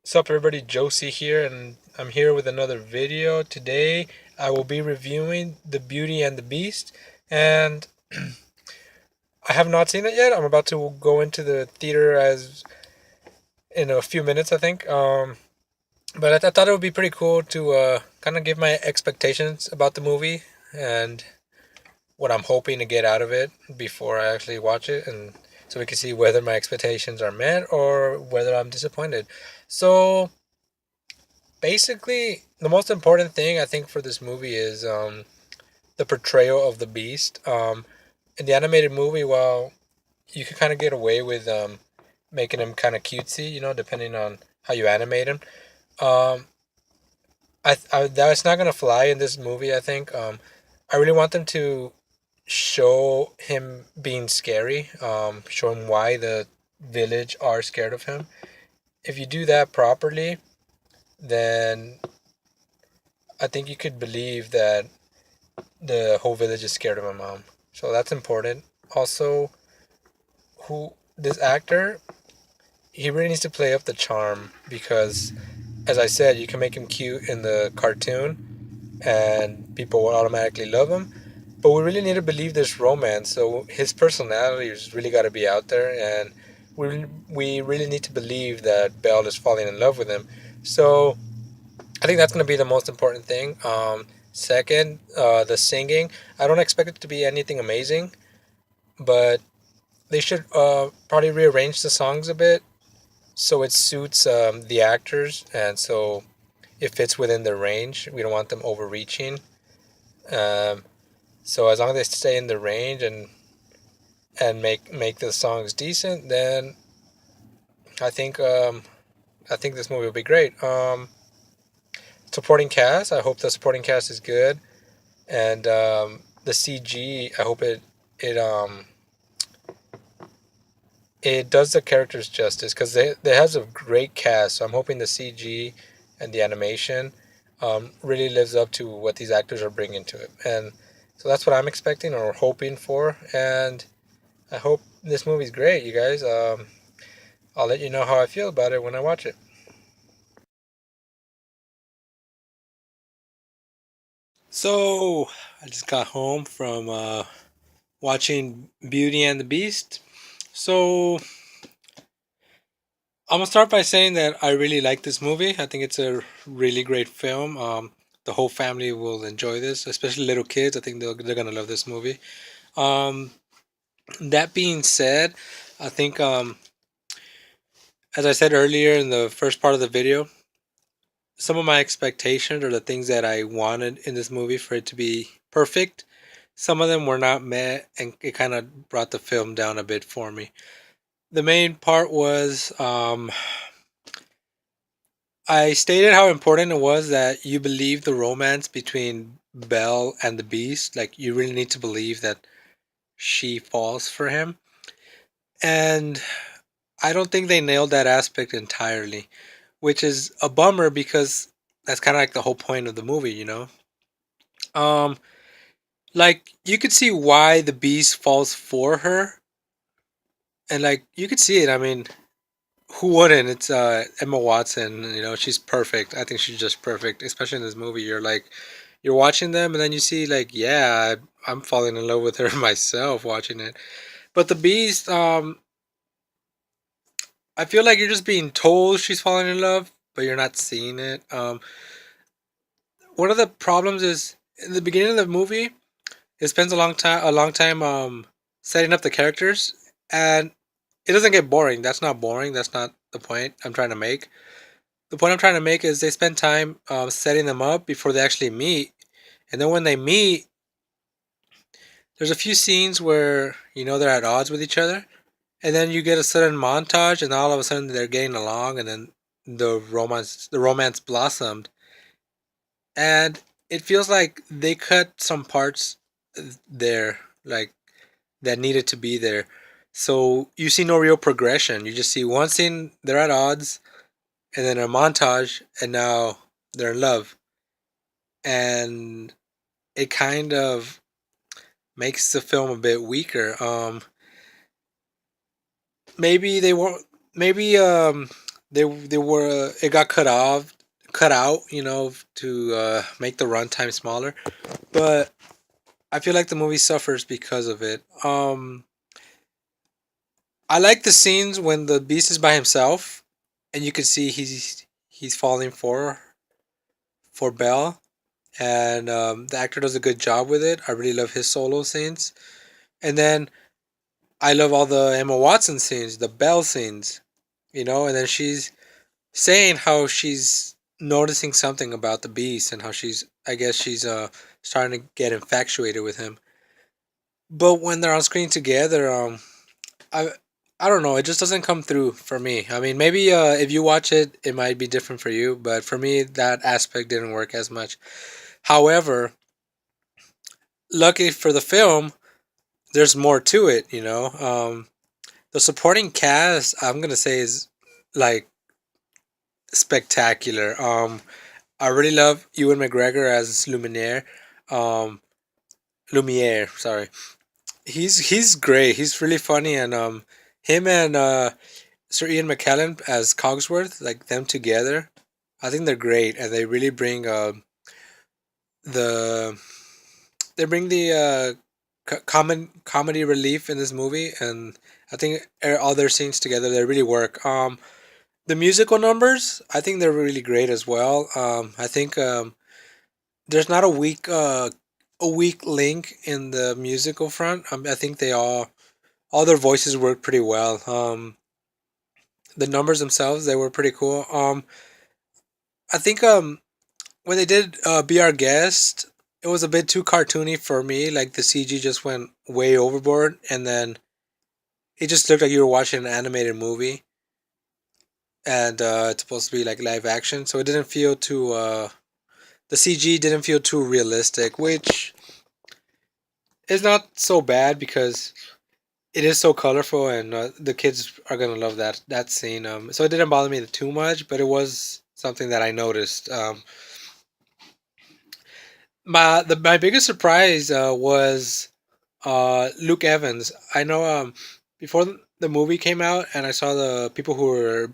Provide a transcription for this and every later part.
What's up, everybody? Josie here, and I'm here with another video. Today, I will be reviewing The Beauty and the Beast, and I have not seen it yet. I'm about to go into the theater as in a few minutes, I think. But I thought it would be pretty cool to kind of give my expectations about the movie and what I'm hoping to get out of it before I actually watch it, and so we can see whether my expectations are met or whether I'm disappointed. So basically, the most important thing I think for this movie is the portrayal of the beast. In the animated movie, well, you could kind of get away with making him kind of cutesy, depending on how you animate him. Um, that's not gonna fly in this movie. I think. I really want them to show him being scary. Show him why the village are scared of him. If you do that properly, then I think you could believe that the whole village is scared of my mom. So that's important. Also, who this actor, he really needs to play up the charm because, as I said, you can make him cute in the cartoon, and people will automatically love him. But we really need to believe this romance. So his personality has really got to be out there, and we really need to believe that Belle is falling in love with him. So I think that's going to be the most important thing. Second, the singing. I don't expect it to be anything amazing, but they should probably rearrange the songs a bit so it suits the actors and so it fits within their range. We don't want them overreaching. Um, so as long as they stay in the range and make the songs decent, then I think I think this movie will be great. Supporting cast. I hope the supporting cast is good. And the CG, I hope it does the characters justice because they has a great cast. So I'm hoping the CG and the animation really lives up to what these actors are bringing to it, and so that's what I'm expecting or hoping for. And I hope this movie's great, you guys. I'll let you know how I feel about it when I watch it. So I just got home from watching Beauty and the Beast. So I'm gonna start by saying that I really like this movie. I think it's a really great film. The whole family will enjoy this, especially little kids. I think they're gonna love this movie. Um, that being said, I think as I said earlier in the first part of the video, some of my expectations or the things that I wanted in this movie for it to be perfect, some of them were not met, and it kind of brought the film down a bit for me. The main part was I stated how important it was that you believe the romance between Belle and the Beast. Like, you really need to believe that she falls for him. And I don't think they nailed that aspect entirely, which is a bummer because that's kind of like the whole point of the movie. Um, like, you could see why the Beast falls for her, and like you could see it. I mean, who wouldn't? It's Emma Watson. She's perfect. I think she's just perfect, especially in this movie. You're watching them, and then you see like, yeah, I'm falling in love with her myself watching it. But the Beast, I feel like you're just being told she's falling in love, but you're not seeing it. One of the problems is in the beginning of the movie, it spends a long time setting up the characters, and it doesn't get boring. That's not boring. That's not the point I'm trying to make. The point I'm trying to make is they spend time setting them up before they actually meet, and then when they meet, there's a few scenes where they're at odds with each other, and then you get a sudden montage, and all of a sudden they're getting along, and then the romance blossomed, and it feels like they cut some parts there, like that needed to be there. So you see no real progression. You just see one scene they're at odds, and then a montage, and now they're in love, and it kind of makes the film a bit weaker. Maybe they won't. Maybe They were it got cut out, you know, to make the runtime smaller. But I feel like the movie suffers because of it. I like the scenes when the Beast is by himself, and you can see he's falling for Belle, and the actor does a good job with it. I really love his solo scenes, and then I love all the Emma Watson scenes, the Belle scenes, you know, and then she's saying how she's noticing something about the Beast and how she's, I guess she's starting to get infatuated with him. But when they're on screen together, I I don't know. It just doesn't come through for me. I mean, maybe if you watch it, it might be different for you. But for me, that aspect didn't work as much. However, lucky for the film, there's more to it. You know, the supporting cast, I'm gonna say, is like spectacular. I really love Ewan McGregor as Lumiere. Um, Lumiere, sorry. He's great. He's really funny, and him and Sir Ian McKellen as Cogsworth, like them together, I think they're great, and they really bring the they bring the comedy relief in this movie, and I think all their scenes together they really work. The musical numbers, I think they're really great as well. I think there's not a weak link in the musical front. I think they all their voices work pretty well. The numbers themselves they were pretty cool. I think when they did Be Our Guest, it was a bit too cartoony for me. Like the CG just went way overboard, and then it just looked like you were watching an animated movie, and it's supposed to be like live action, so it didn't feel too. The CG didn't feel too realistic, which is not so bad because it is so colorful, and the kids are gonna love that scene. So it didn't bother me too much, but it was something that I noticed. My biggest surprise was Luke Evans. I know before the movie came out and I saw the people who were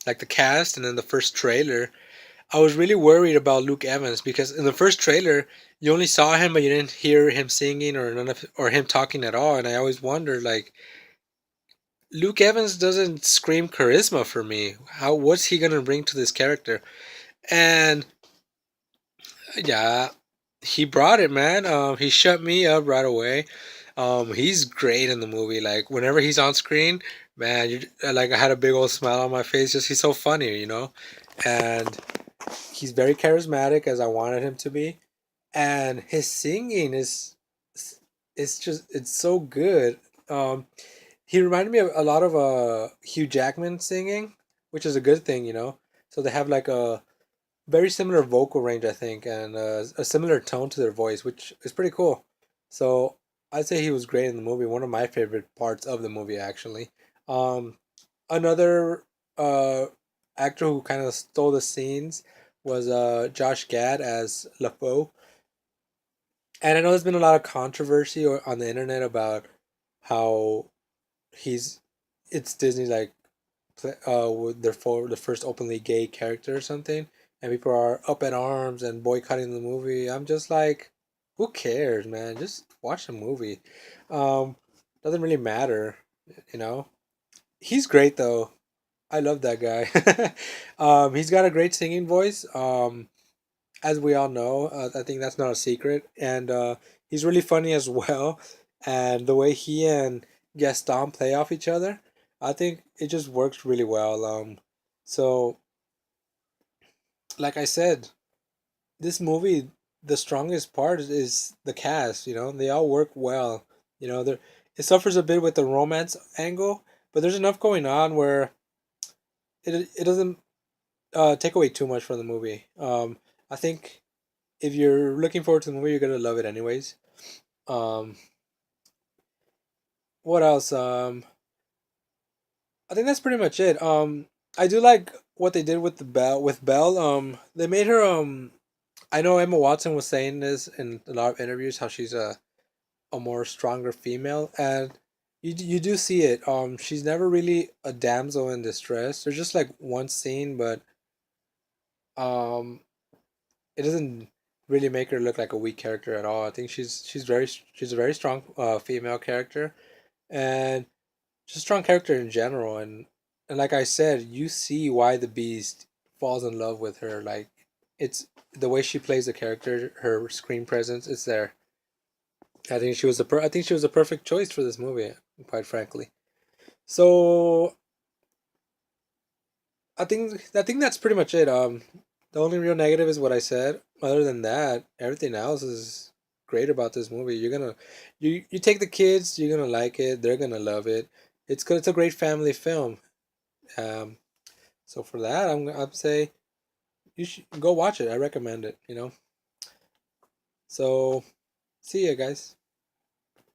like the cast and then the first trailer, I was really worried about Luke Evans because in the first trailer you only saw him but you didn't hear him singing or none of or him talking at all, and I always wondered like Luke Evans doesn't scream charisma for me. How what's he gonna bring to this character? And yeah, he brought it, man. He shut me up right away. He's great in the movie. Like whenever he's on screen, man, you like I had a big old smile on my face. Just he's so funny, you know, and he's very charismatic as I wanted him to be. And his singing it's just it's so good. Um, he reminded me of a lot of Hugh Jackman singing, which is a good thing, you know. So they have like a very similar vocal range, I think, and a similar tone to their voice, which is pretty cool. So I'd say he was great in the movie. One of my favorite parts of the movie, actually. Um, Another actor who kind of stole the scenes was Josh Gad as LaFoe. And I know there's been a lot of controversy on the internet about how he's it's Disney like with their for the first openly gay character or something, and people are up in arms and boycotting the movie. I'm just like, who cares, man? Just watch the movie. Um, doesn't really matter, you know. He's great though. I love that guy. He's got a great singing voice. As we all know, I think that's not a secret, and he's really funny as well. And the way he and Gaston play off each other, I think it just works really well. So like I said, this movie, the strongest part is the cast. You know, they all work well. You know, there it suffers a bit with the romance angle, but there's enough going on where it doesn't take away too much from the movie. I think if you're looking forward to the movie, you're gonna love it anyways. Um, what else? I think that's pretty much it. I do like what they did with the Belle. With Belle, they made her. I know Emma Watson was saying this in a lot of interviews how she's a more stronger female, and you do see it. She's never really a damsel in distress. There's just like one scene, but um, it doesn't really make her look like a weak character at all. I think she's a very strong female character, and just a strong character in general. And like I said, you see why the Beast falls in love with her. Like it's the way she plays the character, her screen presence. It's there. I think she was a perfect choice for this movie, quite frankly. So I think that's pretty much it. The only real negative is what I said. Other than that, everything else is great about this movie. You take the kids, you're gonna like it. They're gonna love it. It's good. It's a great family film. Um, so for that, I'd say you should go watch it. I recommend it. You know. So see ya, guys.